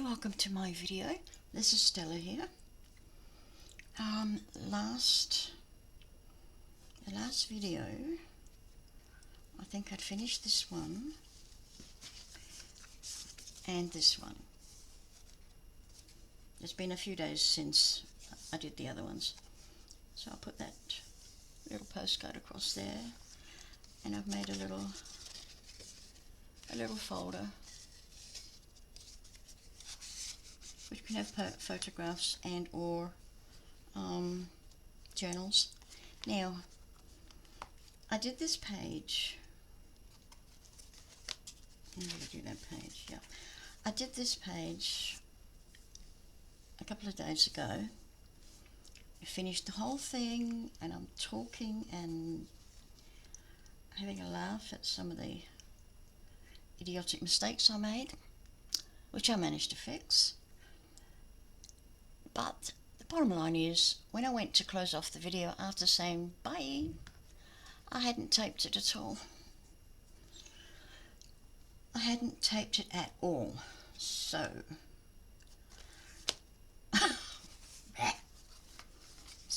welcome to my video. This is Stella here. The last video, I think I'd finished this one and this one. It's been a few days since I did the other ones, so I'll put that little postcard across there, and I've made a little folder which can have photographs and or journals. Now, I did this page. How do I do that page? Yeah, I did this page a couple of days ago. I finished the whole thing, and I'm talking and having a laugh at some of the idiotic mistakes I made, which I managed to fix. But the bottom line is, when I went to close off the video after saying bye, I hadn't taped it at all. I hadn't taped it at all. So,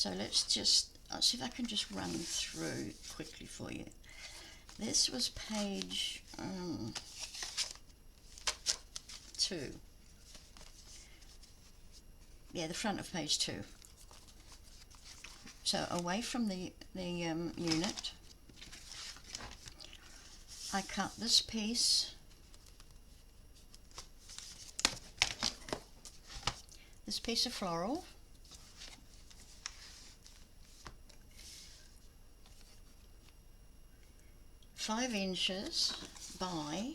let's see if I can just run through quickly for you. This was page 2. Yeah, the front of page 2. So away from the unit, I cut this piece, of floral, five inches by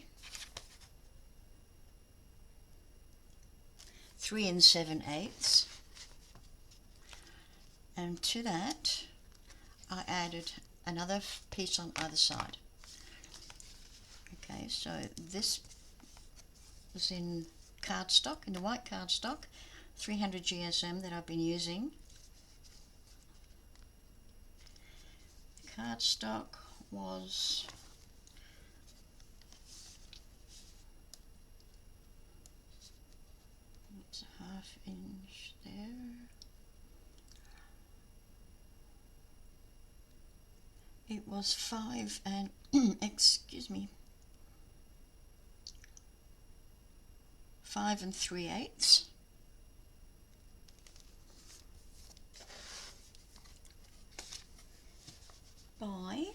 3 7/8, and to that I added another piece on either side. Okay, so this was in cardstock, in the white cardstock, 300 GSM that I've been using. Cardstock was a ½ inch there. It was 5 and excuse me, 5 3/8 by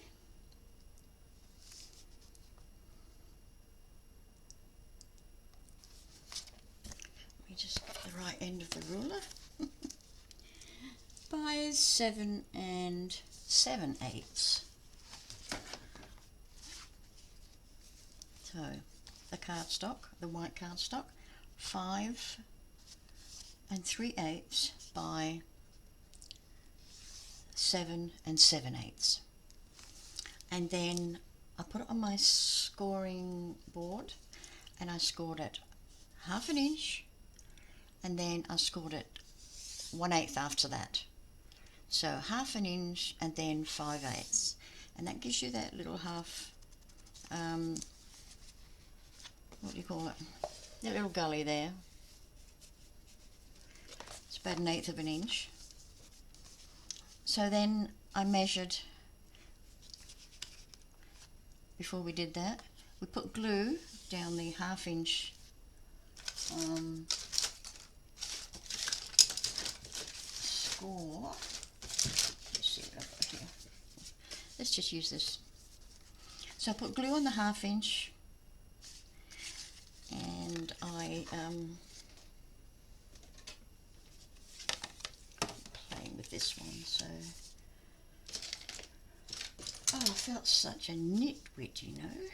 right end of the ruler by 7 7/8. So the cardstock, the white cardstock, 5 3/8 by 7 7/8, and then I put it on my scoring board, and I scored it ½ inch, and then I scored it 1/8 after that. So ½ inch and then 5/8, and that gives you that little half, what do you call it? That little gully there. It's about 1/8 of an inch. So then I measured, before we did that, we put glue down the ½ inch score. Let's see what I've got here. Let's just use this. So I put glue on the ½ inch, and I playing with this one. So, I felt such a nitwit, you know.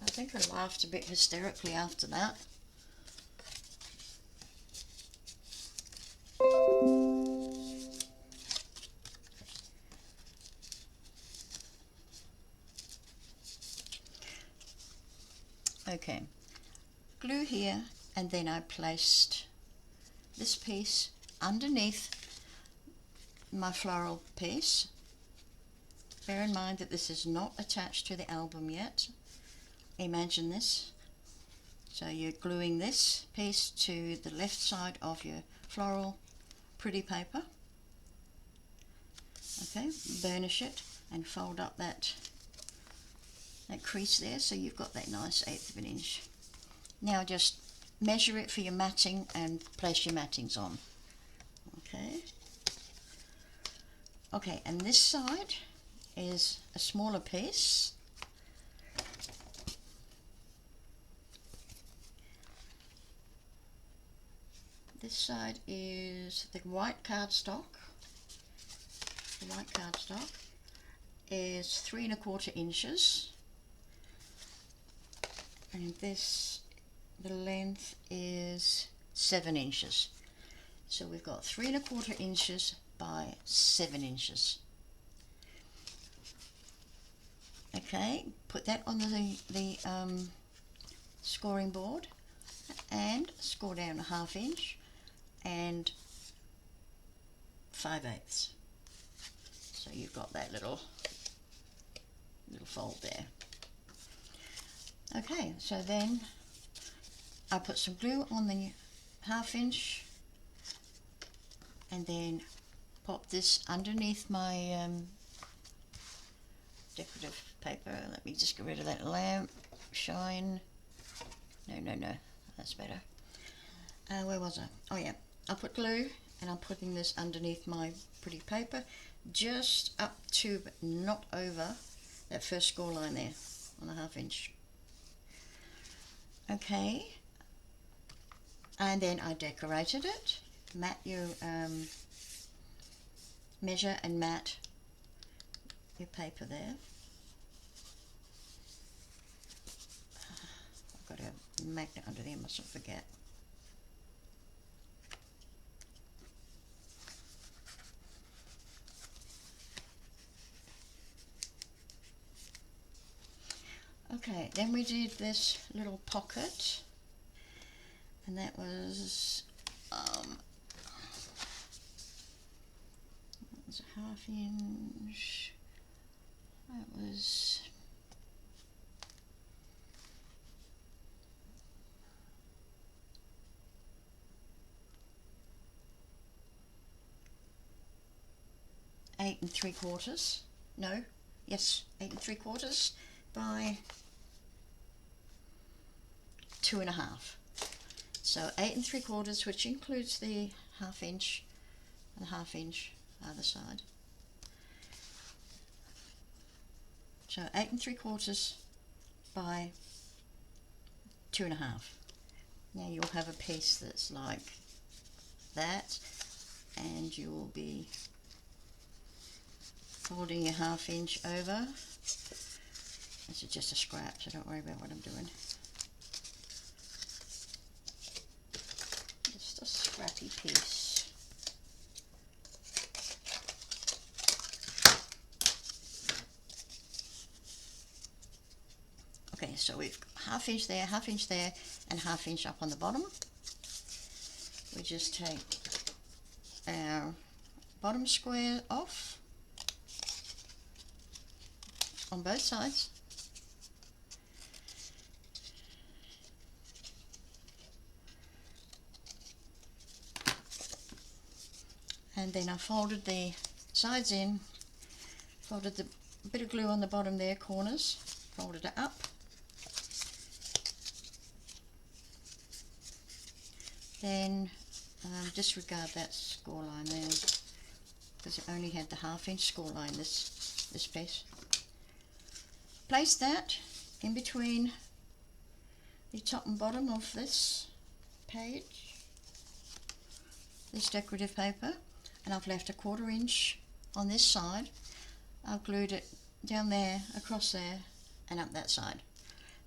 I think I laughed a bit hysterically after that. Okay, glue here, and then I placed this piece underneath my floral piece. Bear in mind that this is not attached to the album yet. Imagine this. So you're gluing this piece to the left side of your floral pretty paper. Okay, burnish it and fold up that crease there, so you've got that nice 1/8 of an inch. Now just measure it for your matting and place your mattings on. Okay, and this side is a smaller piece. This side is the white cardstock. The white cardstock is 3 1/4 inches, and this, the length is 7 inches. So we've got 3 1/4 inches by 7 inches. Okay, put that on the scoring board and score down 1/2 inch and 5/8. So you've got that little fold there. Okay, so then I put some glue on the 1/2 inch and then pop this underneath my decorative paper. Let me just get rid of that lamp shine. No, that's better. Where was I? Oh yeah, I put glue and I'm putting this underneath my pretty paper, just up to but not over that first score line there on the 1/2 inch. Okay, and then I decorated it. Mat your measure and mat your paper there. I've got a magnet under there, mustn't forget. Okay, then we did this little pocket, and that was it was a 1/2 inch. That was eight and 3/4. No, yes, 8 3/4 by 2 1/2. So 8 3/4, which includes the 1/2 inch and the 1/2 inch either side. So 8 3/4 by 2 1/2. Now you'll have a piece that's like that, and you will be folding your 1/2 inch over. This is just a scrap, so don't worry about what I'm doing. Just a scrappy piece. Okay, so we've 1/2 inch there, 1/2 inch there, and 1/2 inch up on the bottom. We just take our bottom square off on both sides. And then I folded the sides in, folded the bit of glue on the bottom there, corners, folded it up. Then disregard that score line there, because it only had the 1/2 inch score line, this piece. Place that in between the top and bottom of this page, this decorative paper, and I've left a 1/4 inch on this side. I've glued it down there, across there, and up that side.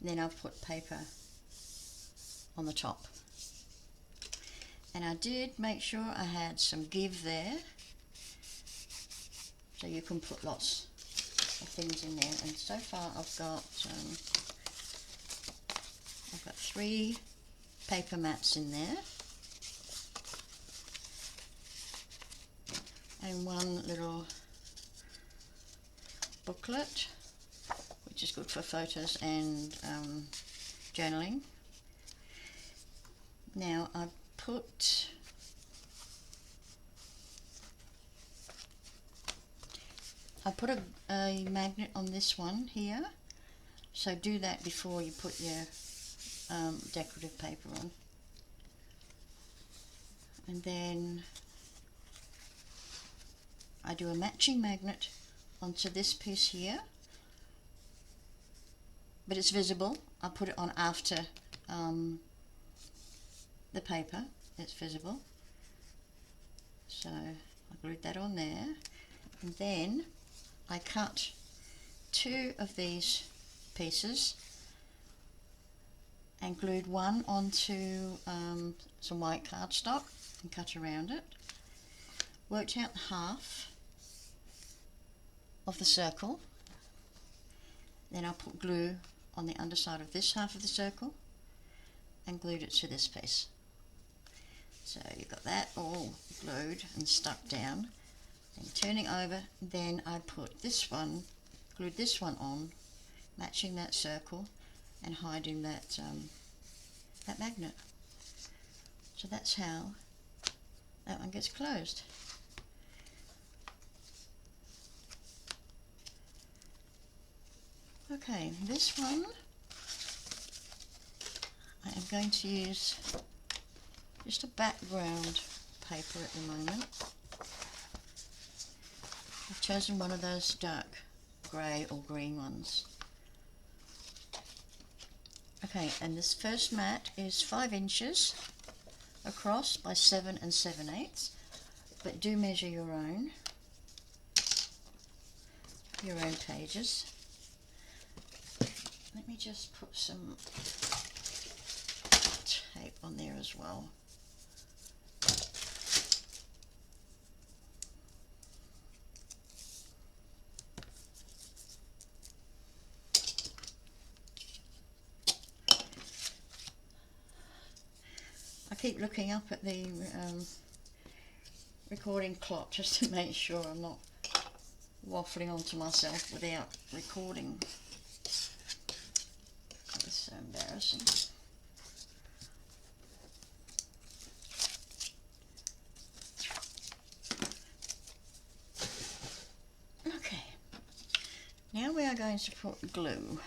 And then I've put paper on the top. And I did make sure I had some give there, so you can put lots of things in there. And so far I've got 3 paper mats in there, and one little booklet, which is good for photos and journaling. Now I put a magnet on this one here, so do that before you put your decorative paper on. And then I do a matching magnet onto this piece here, but it's visible. I put it on after the paper, it's visible. So I glued that on there, and then I cut 2 of these pieces and glued one onto some white cardstock and cut around it. Worked out half of the circle. Then I put glue on the underside of this half of the circle and glued it to this piece. So you've got that all glued and stuck down. And turning over, then I put this one, glued this one on, matching that circle and hiding that that magnet. So that's how that one gets closed. Okay, this one I am going to use just a background paper at the moment. I've chosen one of those dark grey or green ones. Okay, and this first mat is 5 inches across by 7 7/8, but do measure your own pages. Let me just put some tape on there as well. I keep looking up at the recording clock just to make sure I'm not waffling onto myself without recording. It's so embarrassing. Okay, now we are going to put glue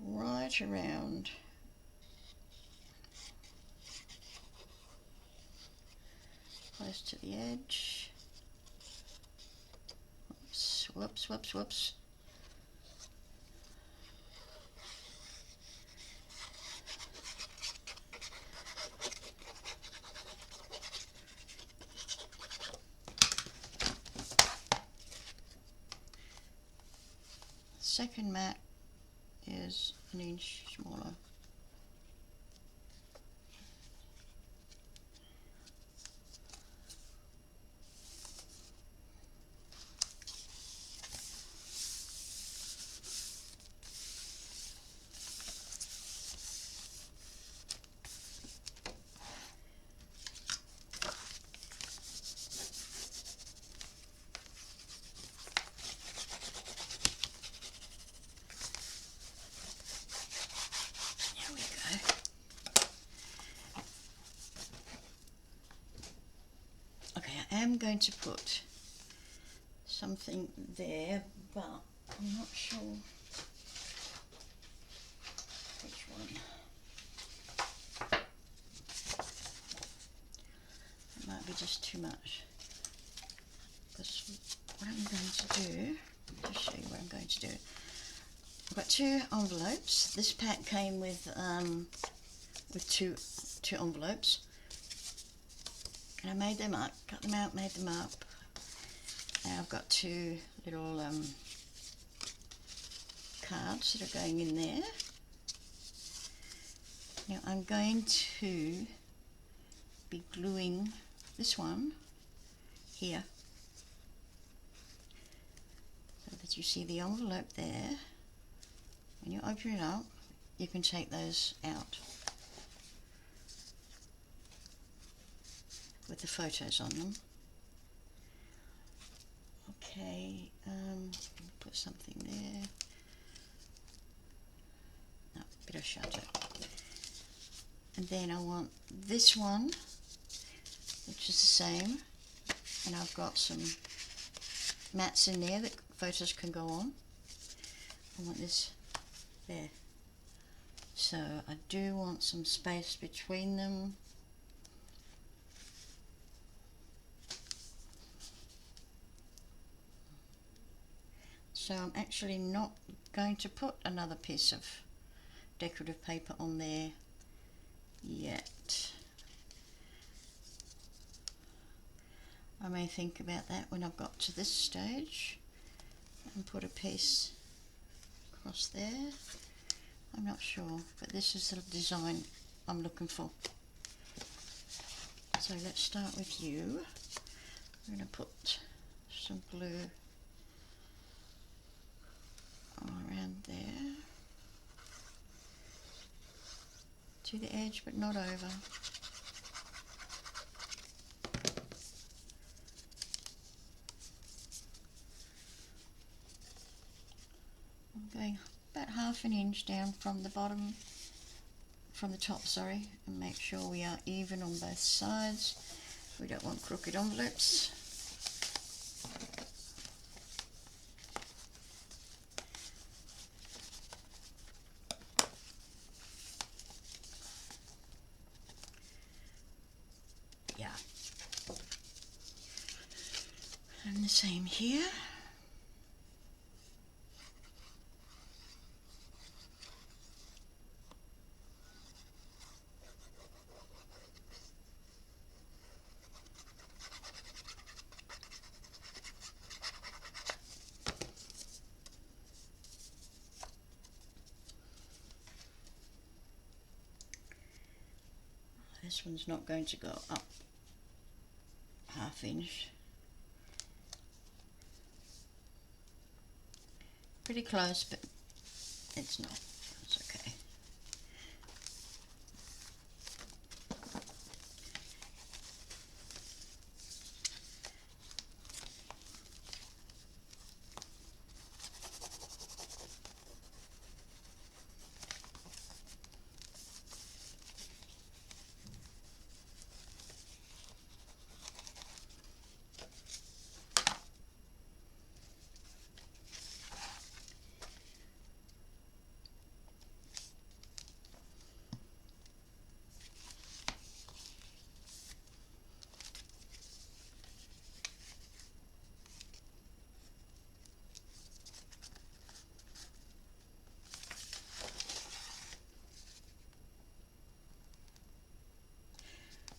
right around close to the edge. Whoops, whoops, whoops. Second mat is an inch smaller. I'm going to put something there, but I'm not sure which one. It might be just too much. Because what I'm going to do, I'll just show you what I'm going to do. I've got 2 envelopes. This pack came with two envelopes. And I made them up, cut them out, made them up. And I've got 2 little cards that are going in there. Now I'm going to be gluing this one here, so that you see the envelope there. When you open it up, you can take those out with the photos on them. Okay, put something there. No, better shut it. And then I want this one, which is the same, and I've got some mats in there that photos can go on. I want this there. So I do want some space between them. So I'm actually not going to put another piece of decorative paper on there yet. I may think about that when I've got to this stage and put a piece across there. I'm not sure, but this is the design I'm looking for. So let's start with you. I'm going to put some glue all around there to the edge, but not over. I'm going about ½ an inch down from the bottom, from the top, sorry, and make sure we are even on both sides. We don't want crooked envelopes. Yeah. And the same here. This one's not going to go up ½ inch. Pretty close, but it's not. It's okay.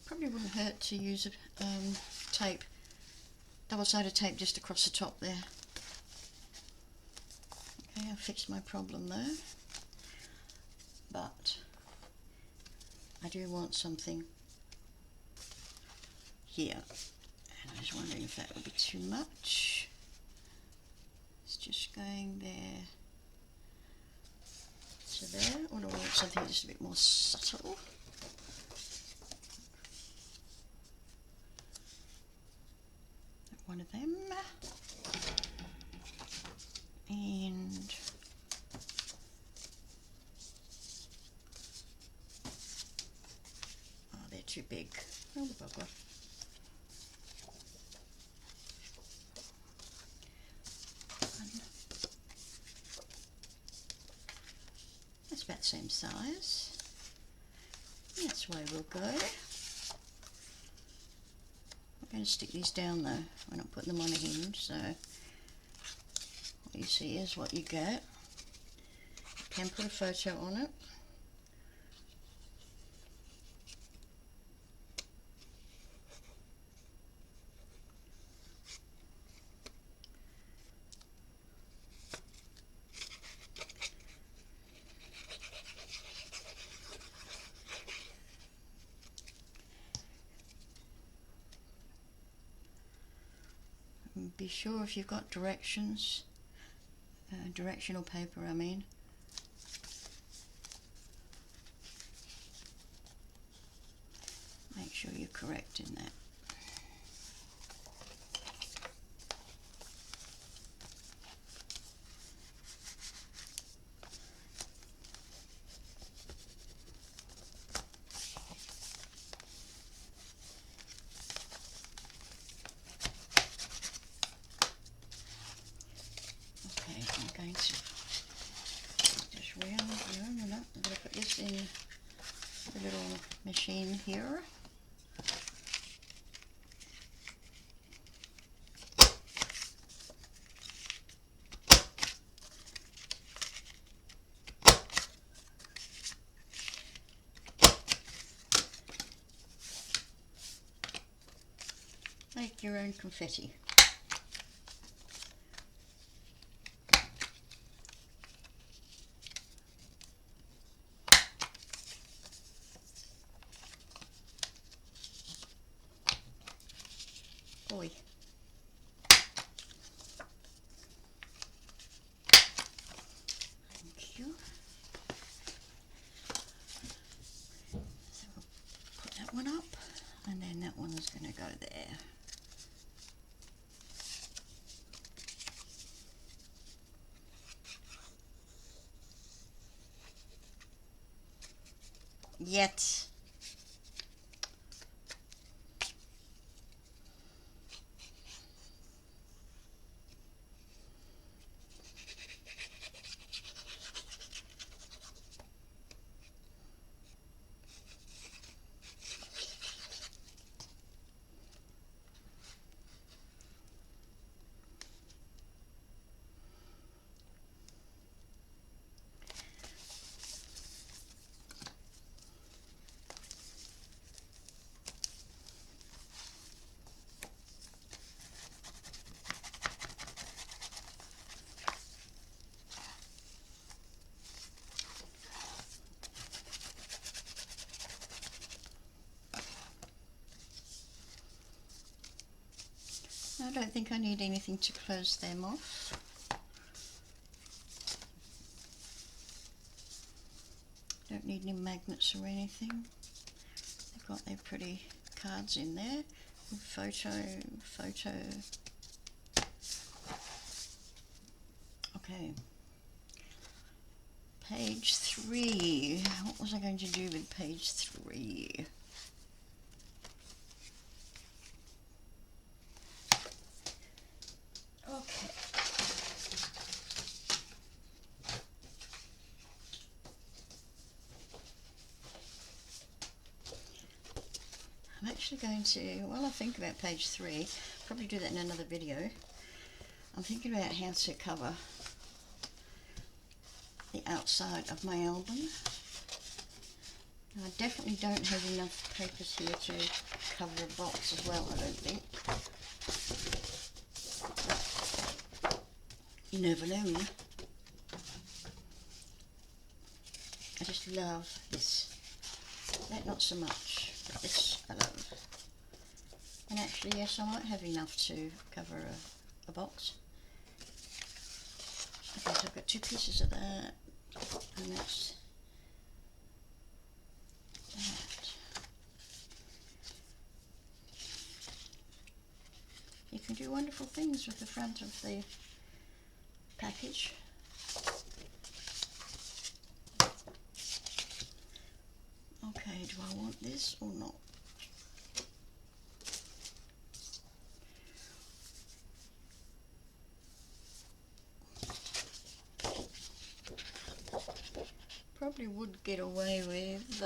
Probably wouldn't hurt to use a tape, double-sided tape just across the top there. Okay, I fixed my problem there, but I do want something here, and I was wondering if that would be too much. It's just going there to there, or do I want something just a bit more subtle? One of them, and oh, they're too big. Oh, bugger. That's about the same size. That's the way we'll go. I'm going to stick these down though. We're not putting them on a hinge, so what you see is what you get. You can put a photo on it. Be sure if you've got directions, directional paper I mean, make sure you're correct in that. machine here. Make your own confetti. Oi. Thank you. So we'll put that one up, and then that one is going to go there. Yet. I don't think I need anything to close them off. Don't need any magnets or anything. They've got their pretty cards in there. Photo. Okay. Page 3. What was I going to do with page 3? Okay. I'm actually going to, while I think about page 3, probably do that in another video. I'm thinking about how to cover the outside of my album. Now, I definitely don't have enough papers here to cover a box as well, I don't think. You never know. I just love this. That not so much, but this I love. And actually, yes, I might have enough to cover a box. Okay, so I've got 2 pieces of that, and that's that. You can do wonderful things with the front of the package. Okay, do I want this or not? Probably would get away with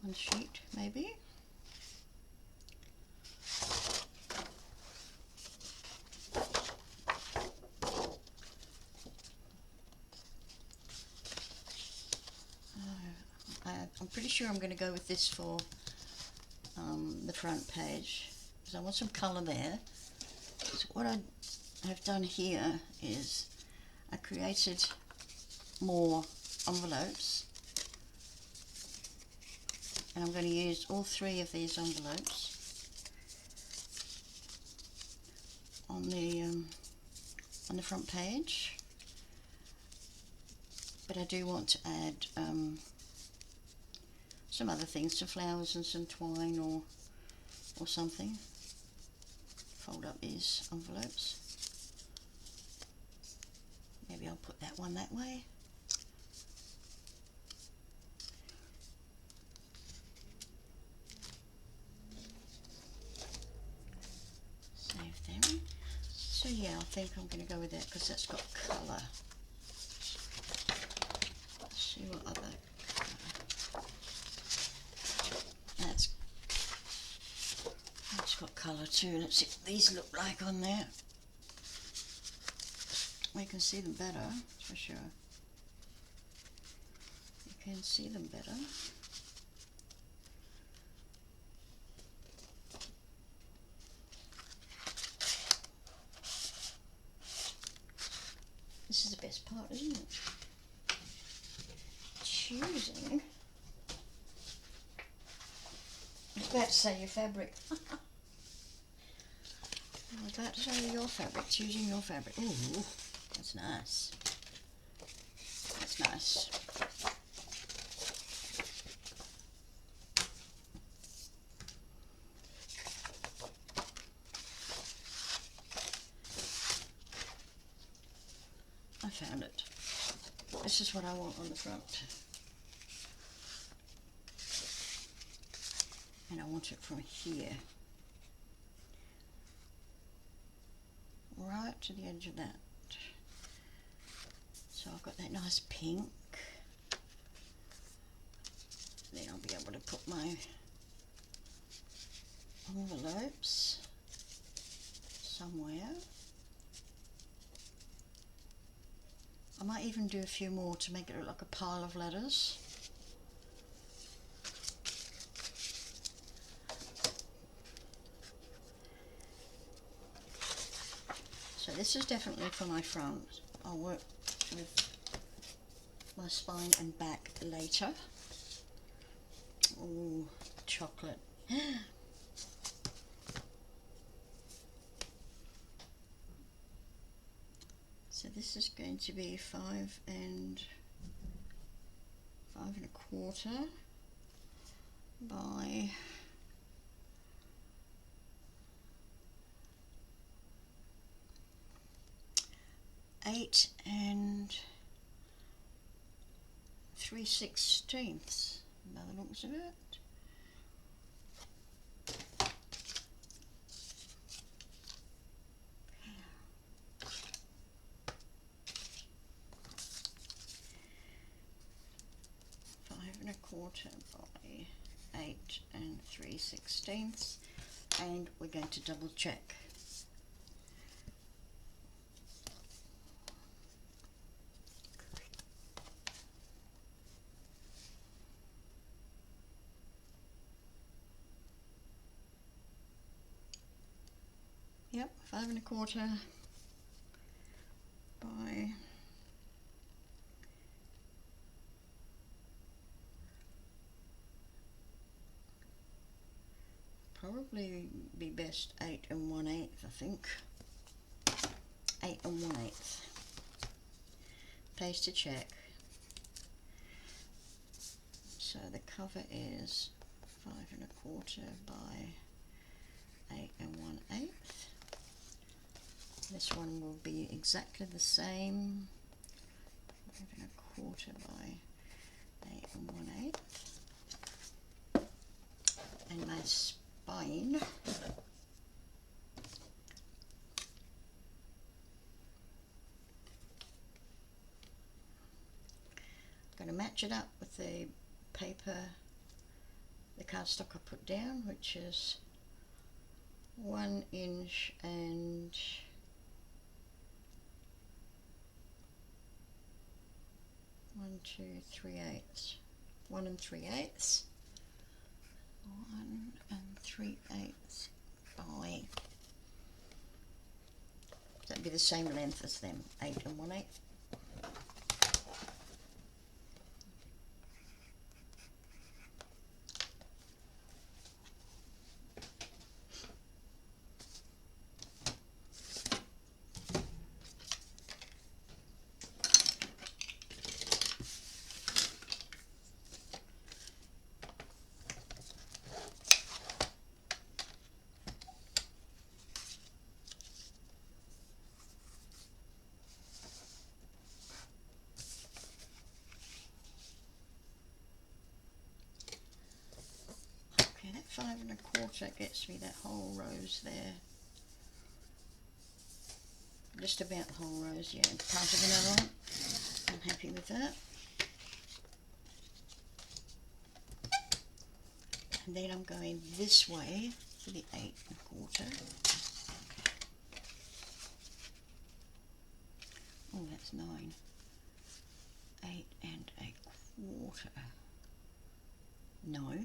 one sheet, maybe. I'm pretty sure I'm going to go with this for the front page, because I want some colour there. So what I have done here is I created more envelopes, and I'm going to use all 3 of these envelopes on the front page. But I do want to add some other things, some flowers and some twine or something. Fold up these envelopes. Maybe I'll put that one that way. Save them. So yeah, I think I'm going to go with that because that's got colour. see what other that's got colour too. Let's see what these look like on there. We can see them better, for sure. You can see them better. This is the best part, isn't it? Choosing. I was about to say your fabric. I was about to say your fabric, choosing your fabric. Ooh, that's nice. That's nice. I found it. This is what I want on the front. And I want it from here. Right to the edge of that. So I've got that nice pink. Then I'll be able to put my envelopes somewhere. I might even do a few more to make it look like a pile of letters. So this is definitely for my front. I'll work with my spine and back later. Ooh, chocolate. So this is going to be 5 and 5.25 by 8 and 3/16 by the looks of it. By 8 and 3/16, and we're going to double check. Yep, 5.25 by probably be best 8 and 1/8, I think. 8 and 1/8. Place to check. So the cover is 5.25 by 8 and 1/8. This one will be exactly the same. 5.25 by 8 and 1/8. And my spine I'm going to match it up with the paper, the cardstock I put down, which is 1 inch and 1, 2, 3/8. 1 and 3/8. 1 and 3/8 by, that'd be the same length as them, 8 and 1/8. Okay, that 5.25 gets me that whole rose there. Just about the whole rose, yeah. Part of another one. I'm happy with that. And then I'm going this way for the 8 1/4. Oh, that's 9. 8 1/4. No,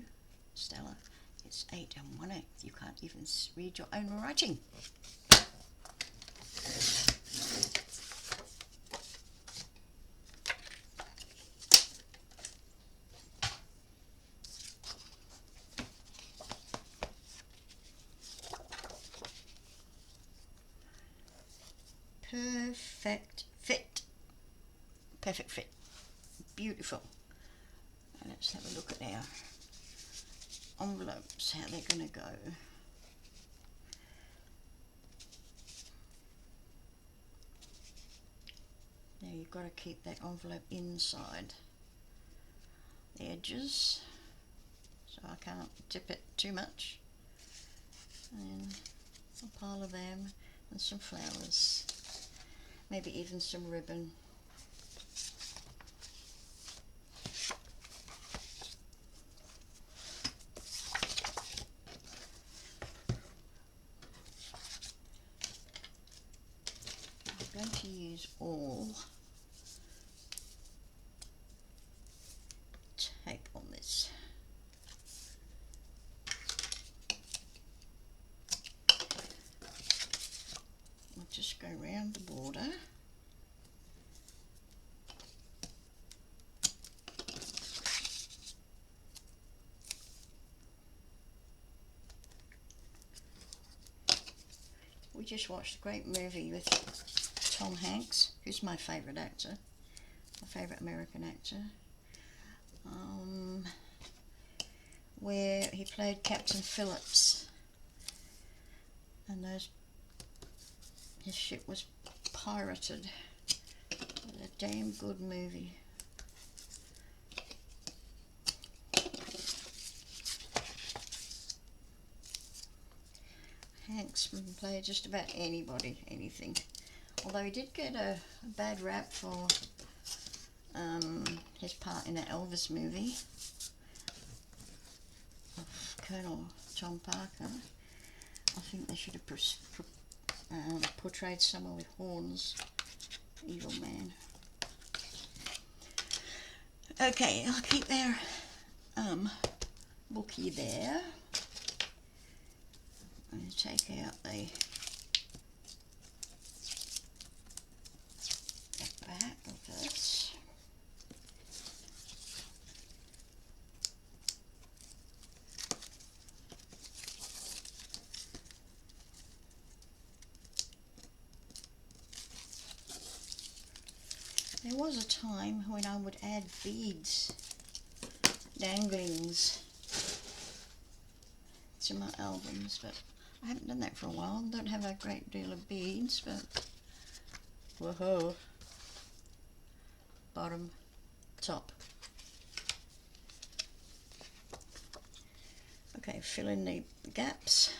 Stella, it's 8 1/8. You can't even read your own writing. Perfect fit. Perfect fit. Beautiful. And let's have a look at our envelopes, how they're going to go. Now you've got to keep that envelope inside the edges, so I can't dip it too much. And a pile of them and some flowers, maybe even some ribbon. I'm going to use all tape on this. I'll just go around the border. We just watched a great movie with Tom Hanks, who's my favourite actor, my favourite American actor, where he played Captain Phillips, and his ship was pirated. It was a damn good movie. Hanks can play just about anybody, anything. Although he did get a bad rap for his part in that Elvis movie of Colonel John Parker. I think they should have portrayed someone with horns. Evil man. Okay, I'll keep their bookie there. I'm going to take out the back of this. There was a time when I would add beads, danglings to my albums, but I haven't done that for a while. Don't have a great deal of beads, but whoa, bottom, top. Okay, fill in the gaps.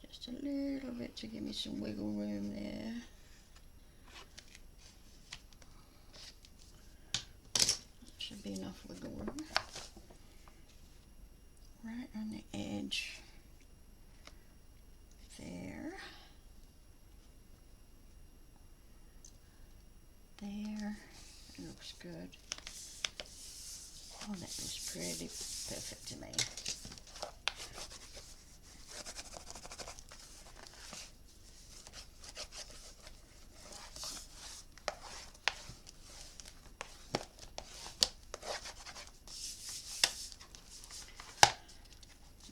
Just a little bit to give me some wiggle room there. Should be enough wiggle room. Right on the edge there. There. It looks good. Oh, that looks pretty perfect to me.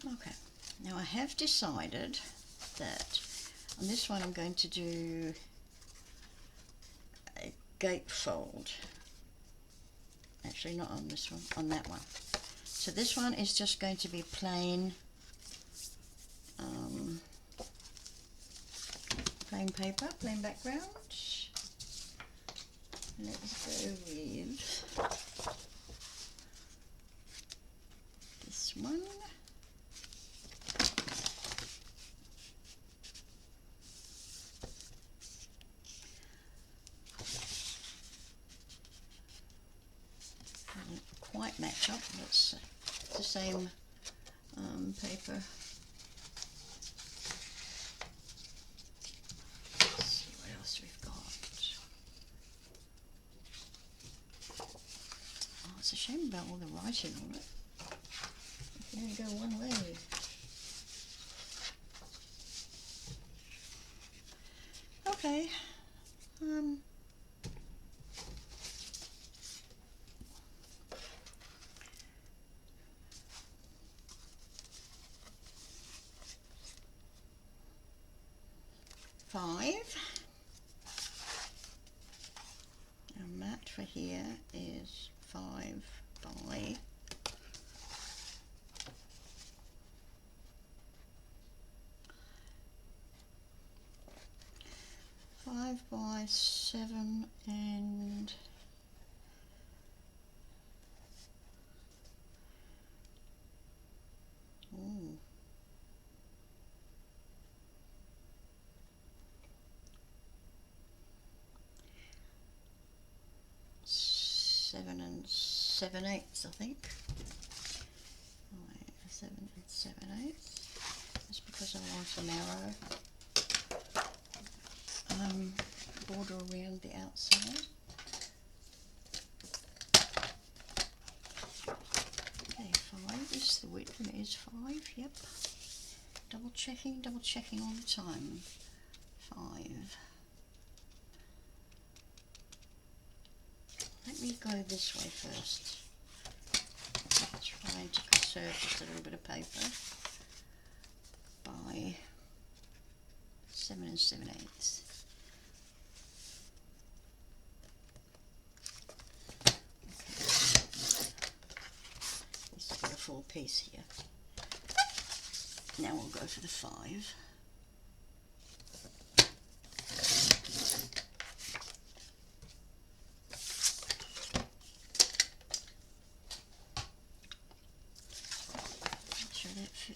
Okay, now I have decided that on this one I'm going to do a gatefold. Actually, not on this one, on that one. So this one is just going to be plain, plain paper, plain background. Let's go with this one. quite match up, but it's the same paper. Let's see what else we've got. Oh, it's a shame about all the writing on it. It can only go one way. Okay. 5. Our mat for here is 5 by 7 and ooh. 7 and 7/8, I think. 7 and 7/8. That's because I want a narrow border around the outside. Okay, 5 is the width, and it is 5. Yep. Double checking all the time. 5. Let me go this way first. Trying to conserve just a little bit of paper by 7 and 7/8. This is a full piece here. Now we'll go for the 5.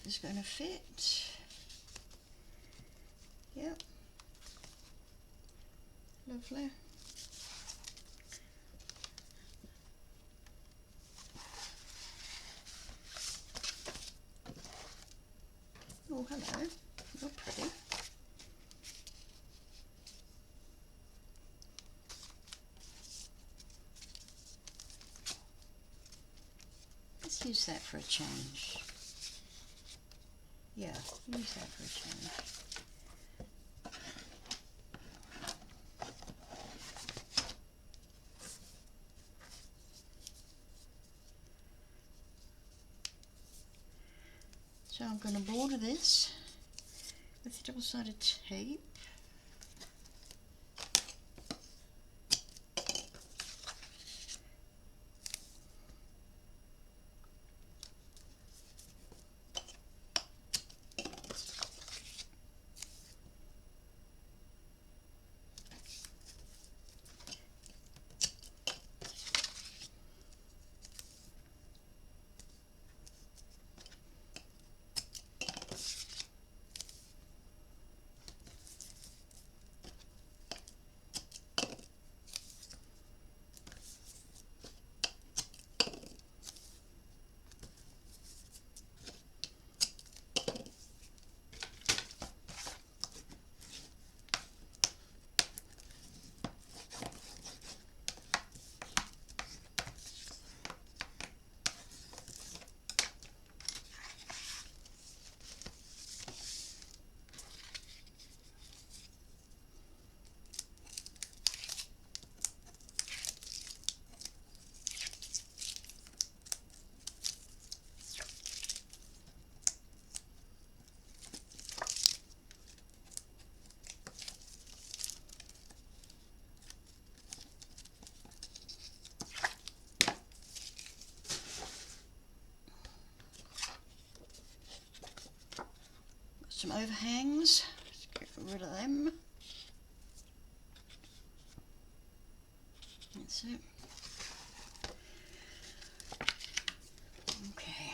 Is going to fit. Yep. Lovely. Oh, hello. You're pretty. Let's use that for a change. Yeah, use that for a change. So I'm going to border this with double-sided tape. Some overhangs, let's get rid of them. That's it. Okay.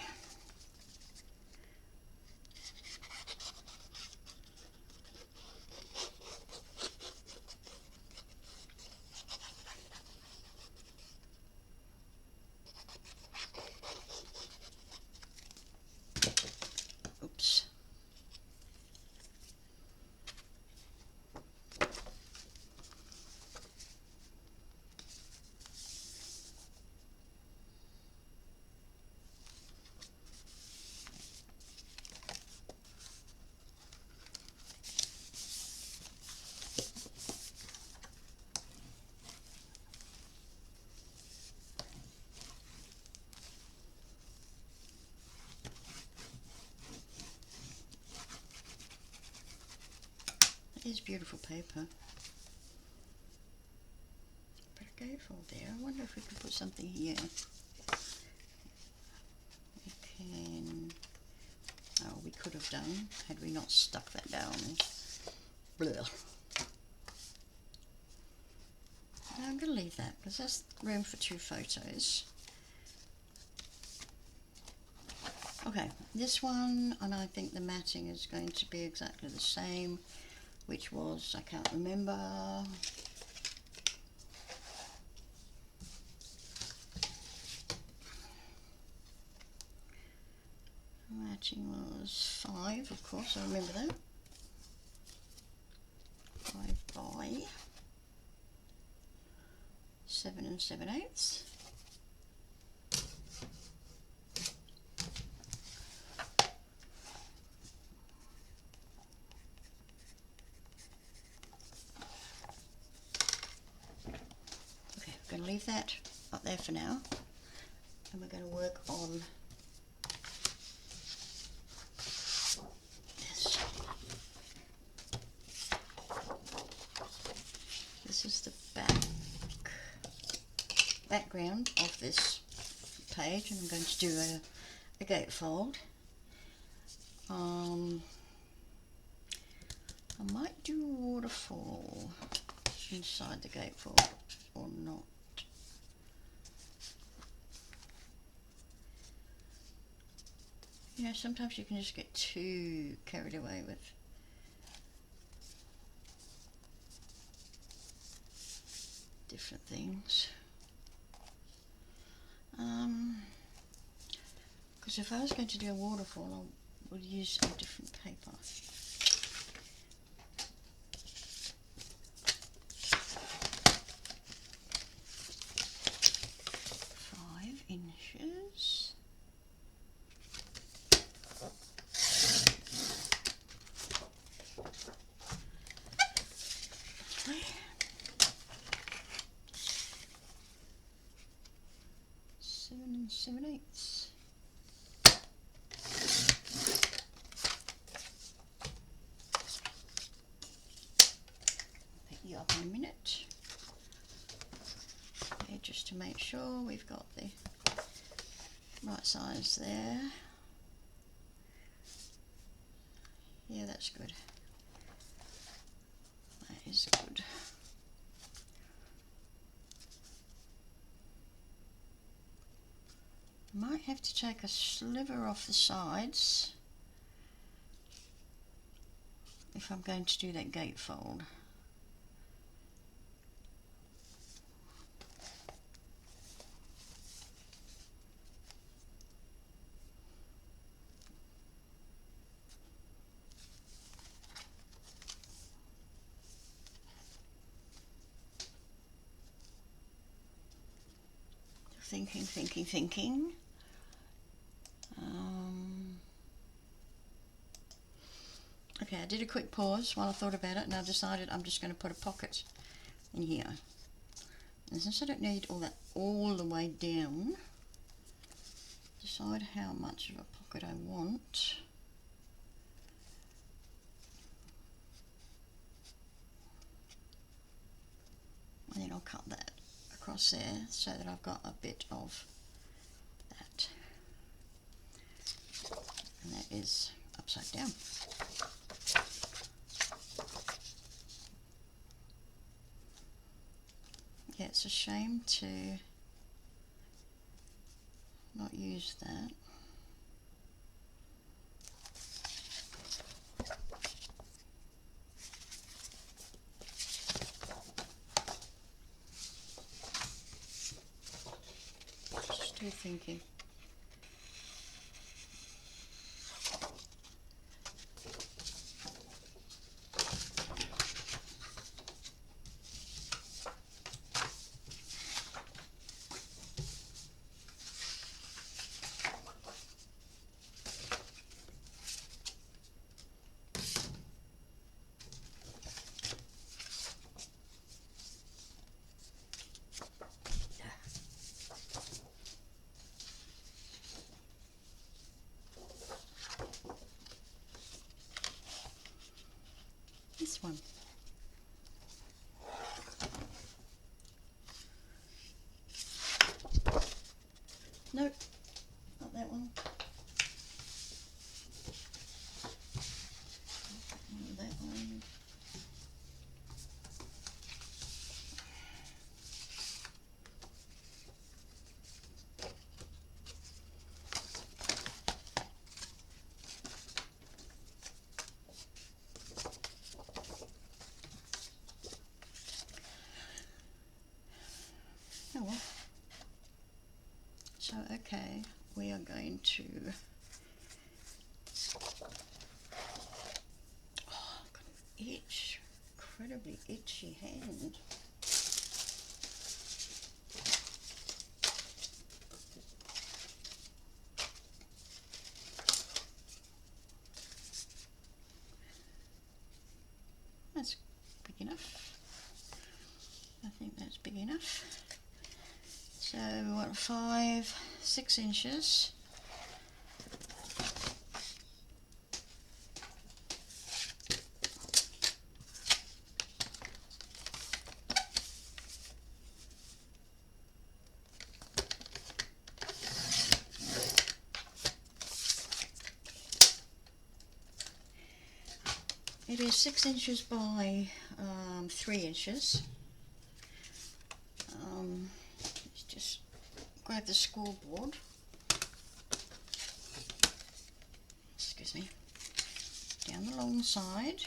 is beautiful paper. Put a gatefold there. I wonder if we can put something here. We can. Oh, we could have done had we not stuck that down. Blah. I'm going to leave that because there's room for 2 photos. Okay, this one, and I think the matting is going to be exactly the same, which was, I can't remember. Matching was 5, of course, I remember that. 5 by 7 7/8. Okay, we're going to leave that up there for now, and we're going to work on this. This is the background of this page, and I'm going to do a gatefold. I might do a waterfall inside the gatefold or not. You know, sometimes you can just get too carried away with different things. Because if I was going to do a waterfall, I would use a different paper. 5 inches. Okay. 7 7/8. Pick you up in a minute. Okay, just to make sure we've got the right size there. Yeah, that's good. That is good. Might have to take a sliver off the sides if I'm going to do that gatefold. Thinking. Okay, I did a quick pause while I thought about it, and I decided I'm just going to put a pocket in here. And since I don't need all that all the way down, decide how much of a pocket I want. And then I'll cut that across there so that I've got a bit of that. And that is upside down. Yeah, it's a shame to not use that. Still thinking. This one. Okay, we are going to, oh, I've got an itch, incredibly itchy hand. That's big enough. I think that's big enough. So we want 6 inches. It is 6 inches by 3 inches. Let's just grab the scoreboard. Excuse me. Down the long side,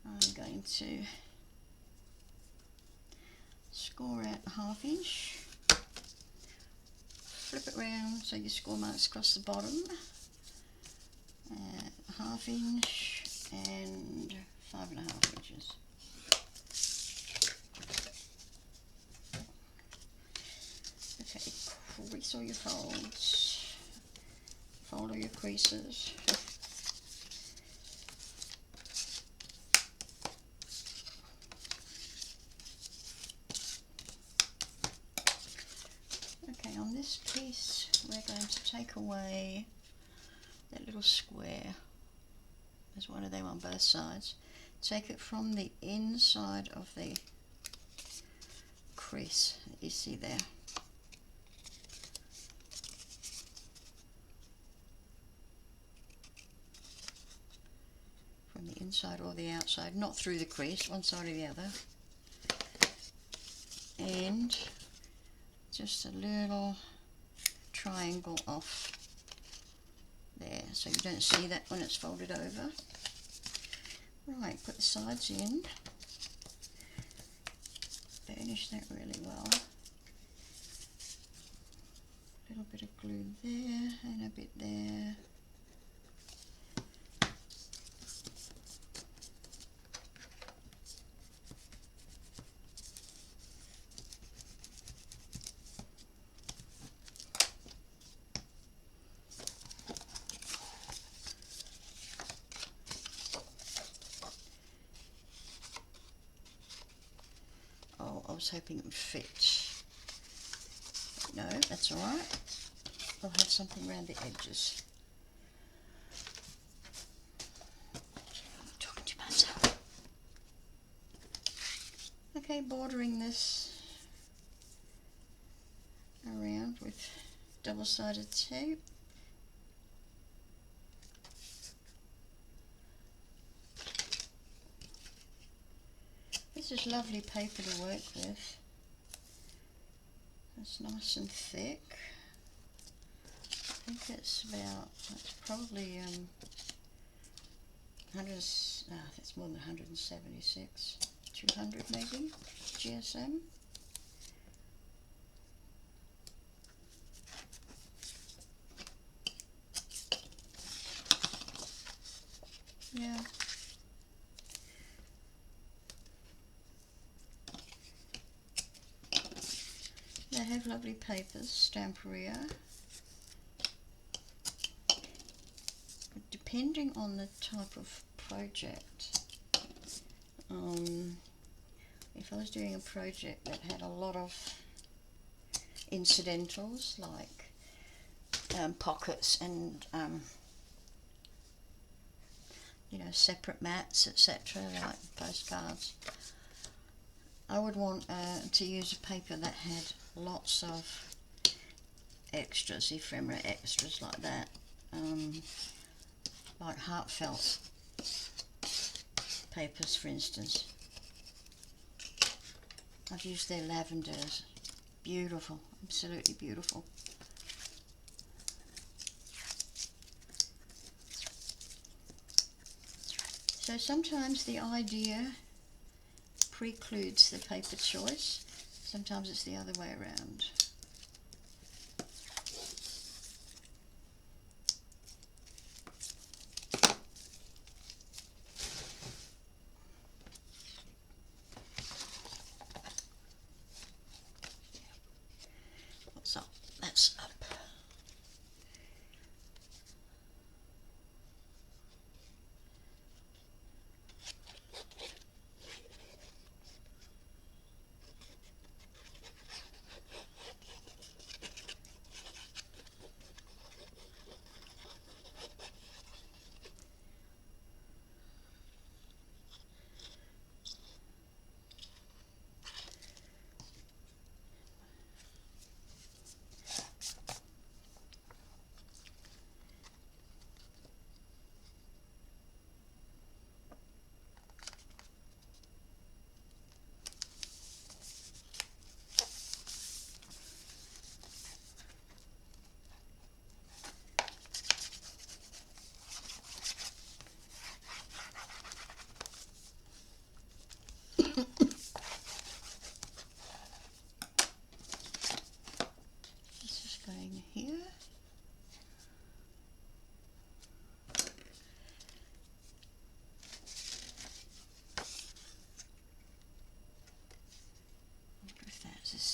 I'm going to score out 1/2 inch. Flip it around so your score marks across the bottom. 1/2 inch and 5.5 inches. Okay, crease all your folds, fold all your creases. Okay, on this piece we're going to take away that little square. There's one of them on both sides. Take it from the inside of the crease that you see there. From the inside or the outside, not through the crease, one side or the other. And just a little triangle off there, so you don't see that when it's folded over. Right, put the sides in, burnish that really well. A little bit of glue there and a bit there. I was hoping it would fit. No, that's alright. I'll have something around the edges. I'm talking to myself. Okay, bordering this around with double-sided tape. This is lovely paper to work with. It's nice and thick. I think it's probably 100, that's more than 176, 200 maybe, GSM. Yeah. They have lovely papers, Stamperia. But depending on the type of project, if I was doing a project that had a lot of incidentals like pockets and you know, separate mats, etc., like postcards, I would want to use a paper that had lots of extras, ephemera extras like that, like heartfelt papers, for instance. I've used their lavenders. Beautiful, absolutely beautiful. So sometimes the idea precludes the paper choice, sometimes it's the other way around.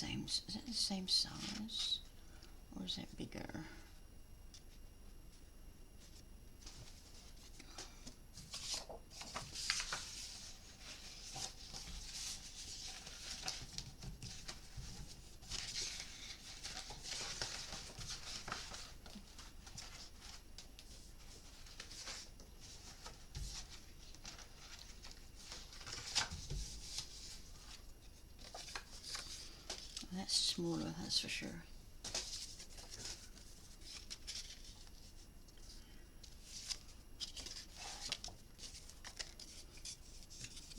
same, is that the same size? Or is that bigger? That's smaller, that's for sure.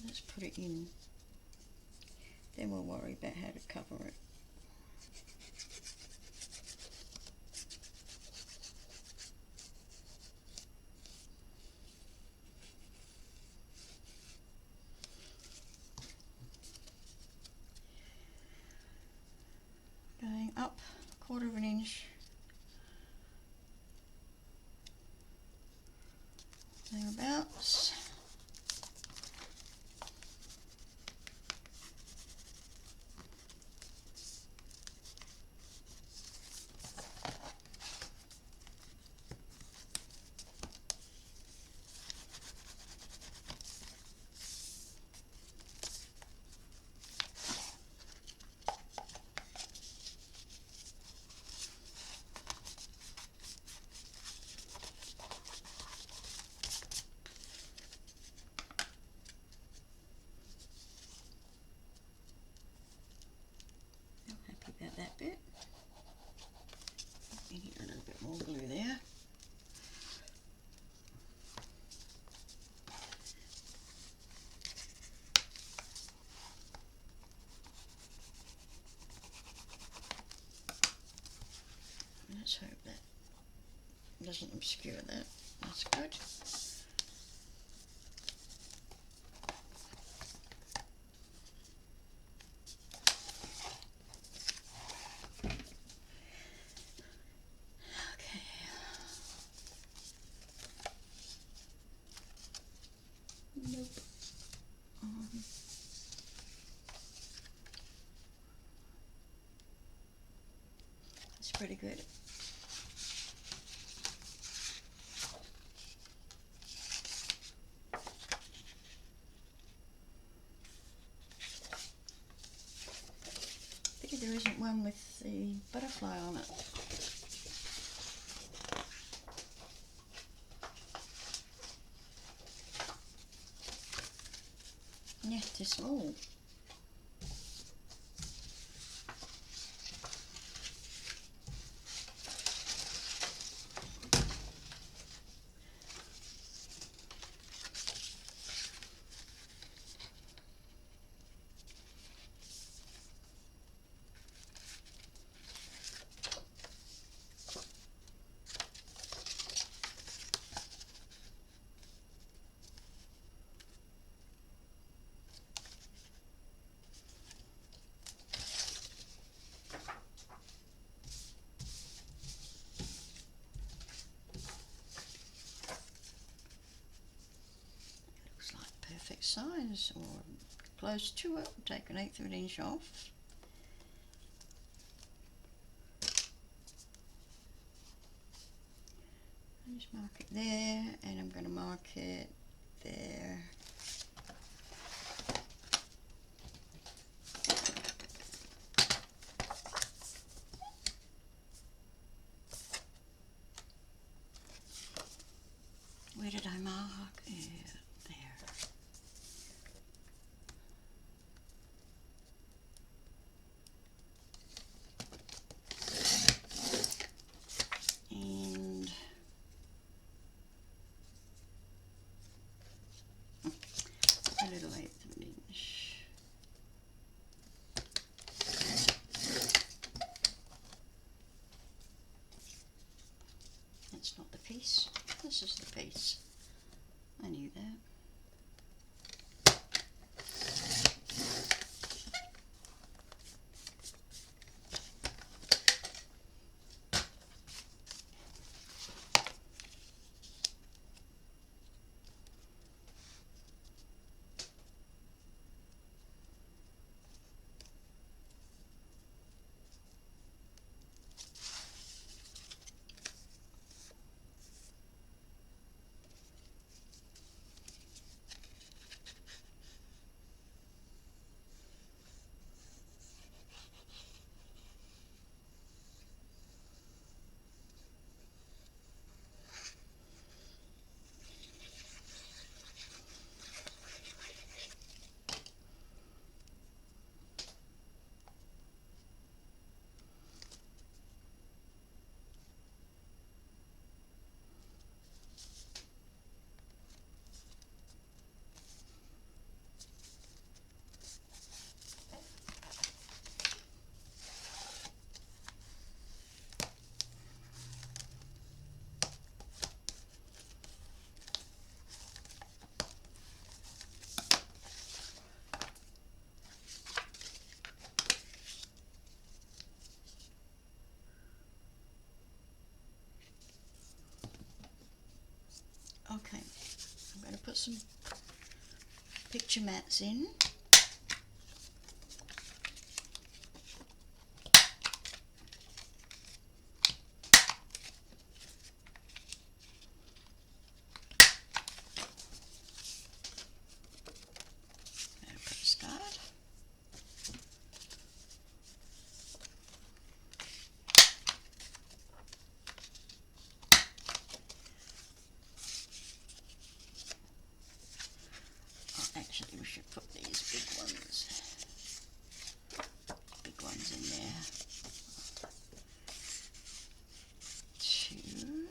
Let's put it in. Then we'll worry about how to cover it. Going up 1/4 of an inch. Thereabouts. About that bit. You get a little bit more glue there. Let's hope that doesn't obscure that. That's good. Nope. That's pretty good. Pity there isn't one with the butterfly on it. Yeah, too small. Perfect size, or close to it. Take 1/8 of an inch off. I just mark it there, and I'm going to mark it there. Where did I mark? There. And Okay, I'm going to put some picture mats in. Start. Oh, actually, we should put these big ones in there. 2.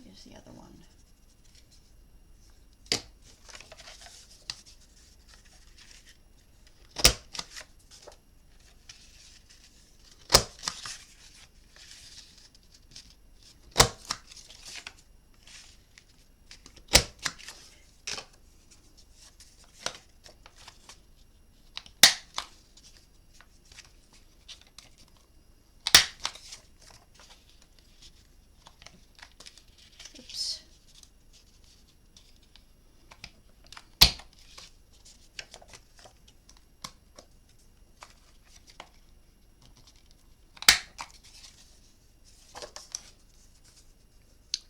Here's the other one. Oops.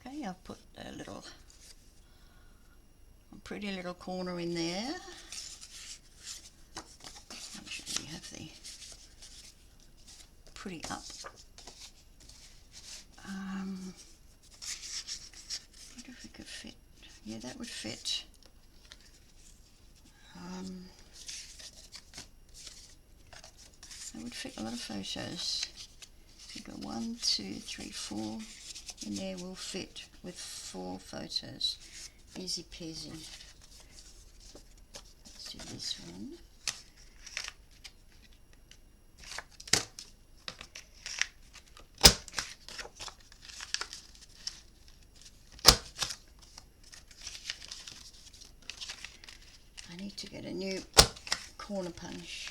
Okay, I've put a pretty little corner in there. Make sure we have the pretty up. I wonder if it could fit. Yeah, that would fit. That would fit a lot of photos. We've got 1, 2, 3, 4. In there will fit with 4 photos. Easy peasy. Let's do this one. I need to get a new corner punch,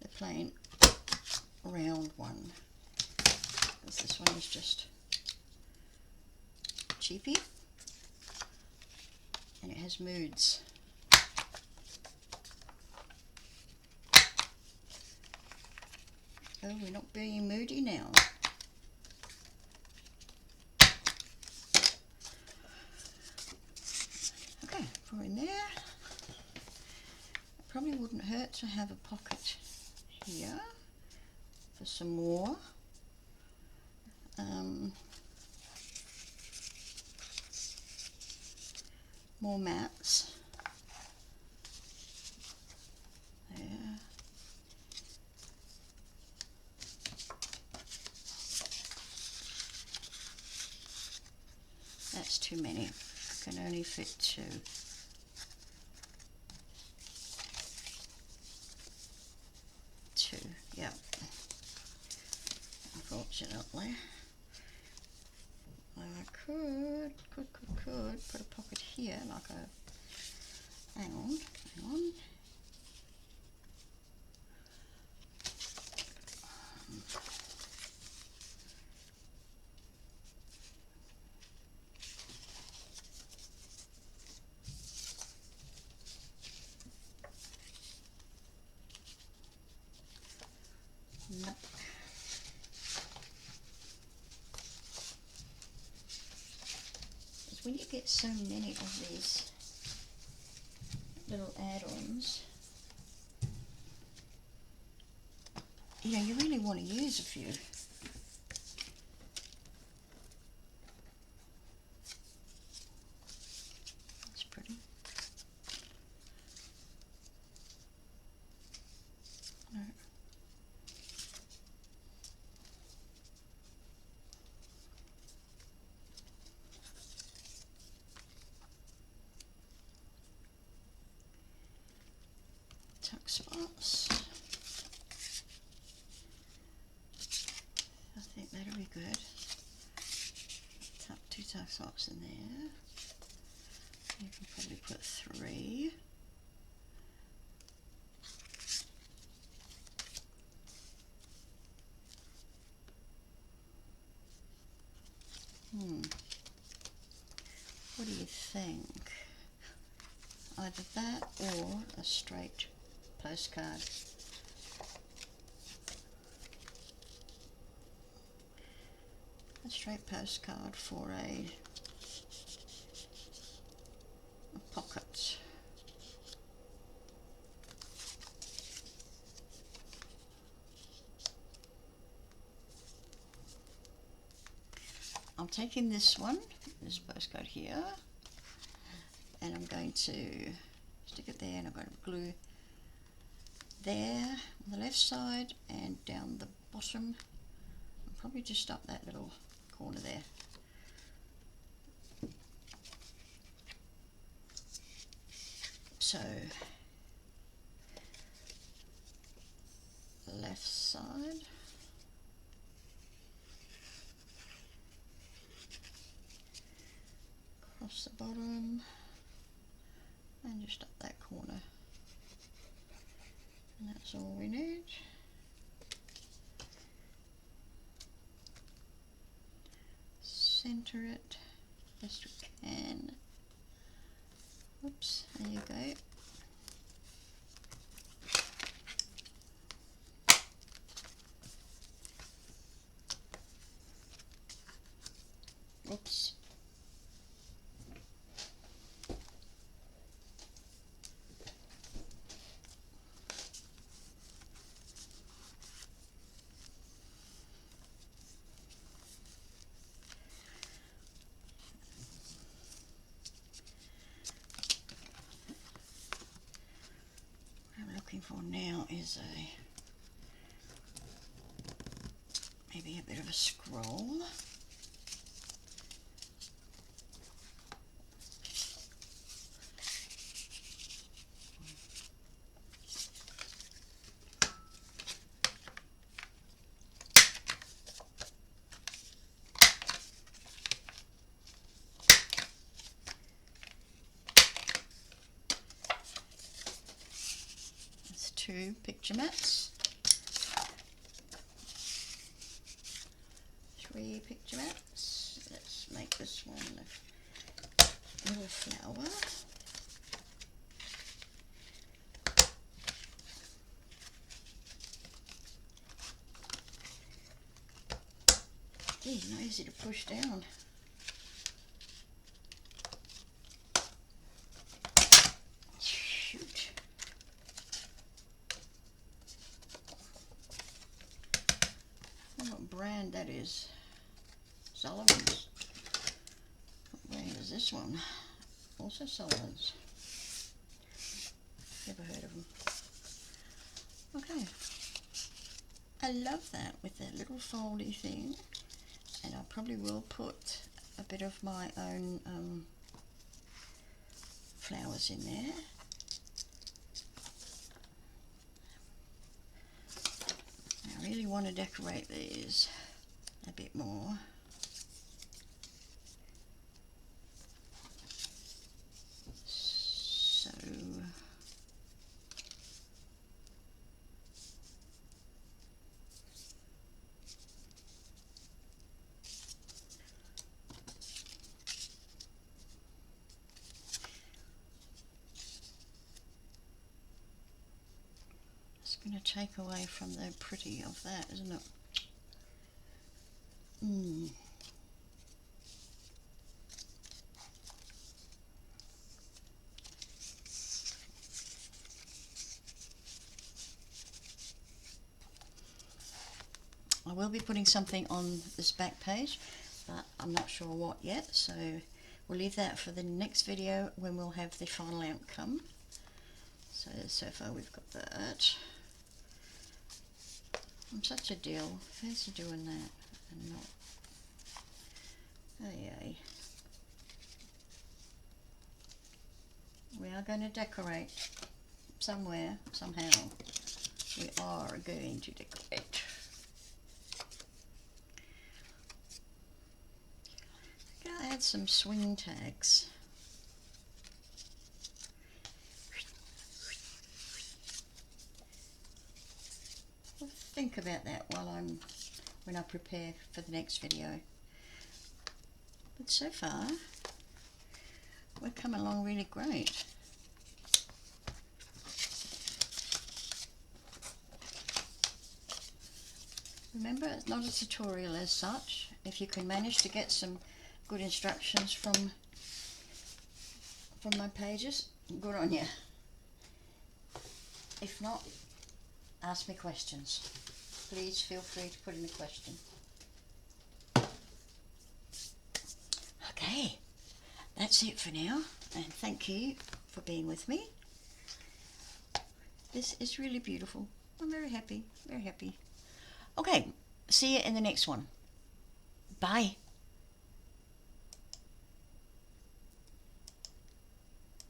the plain round one, because this one is just cheapy and it has moods. Oh, we're not being moody now. Okay, put it in there. It probably wouldn't hurt to have a pocket here for some more. More mats. There. That's too many. I can only fit 2. Yeah. Unfortunately. I could put a pocket here, like a, hang on. Nope. When you get so many of these little add-ons, you know, you really want to use a few. That's pretty. No. Tuck spots. I think that'll be good. Tuck 2 tuck spots in there. You can probably put 3. What do you think? Either that or a straight postcard. A straight postcard for a pocket. I'm taking this one, this postcard here, and I'm going to stick it there, and I'm going to glue there on the left side and down the bottom, and probably just up that little corner there. So left side, across the bottom, and just up that corner, and that's all we need. Center it best we can. Oops, there you go. Oops. What I'm looking for now is maybe a bit of a scroll. That's 2 picture mats. 3 picture mats. Let's make this one a little flower. Gee, not easy to push down. Shoot. I don't know what brand that is. Sullivan's. What brand is this one? Also Sullivan's. Never heard of them. Okay. I love that with that little foldy thing, and I probably will put a bit of my own flowers in there. I really want to decorate these a bit more. So it's going to take away from the pretty of that, isn't it? I will be putting something on this back page, but I'm not sure what yet, so we'll leave that for the next video when we'll have the final outcome. So far we've got that. I'm such a deal. Fancy doing that and not. Oh yay. We are going to decorate somewhere, somehow. We are going to decorate. I'm going to add some swing tags. I'll think about that when I prepare for the next video. But so far, we're coming along really great. Remember, it's not a tutorial as such. If you can manage to get some good instructions from my pages, good on you. If not, ask me questions. Please feel free to put in a question. Okay, that's it for now, and thank you for being with me. This is really beautiful. I'm very happy, very happy. Okay, see you in the next one. Bye.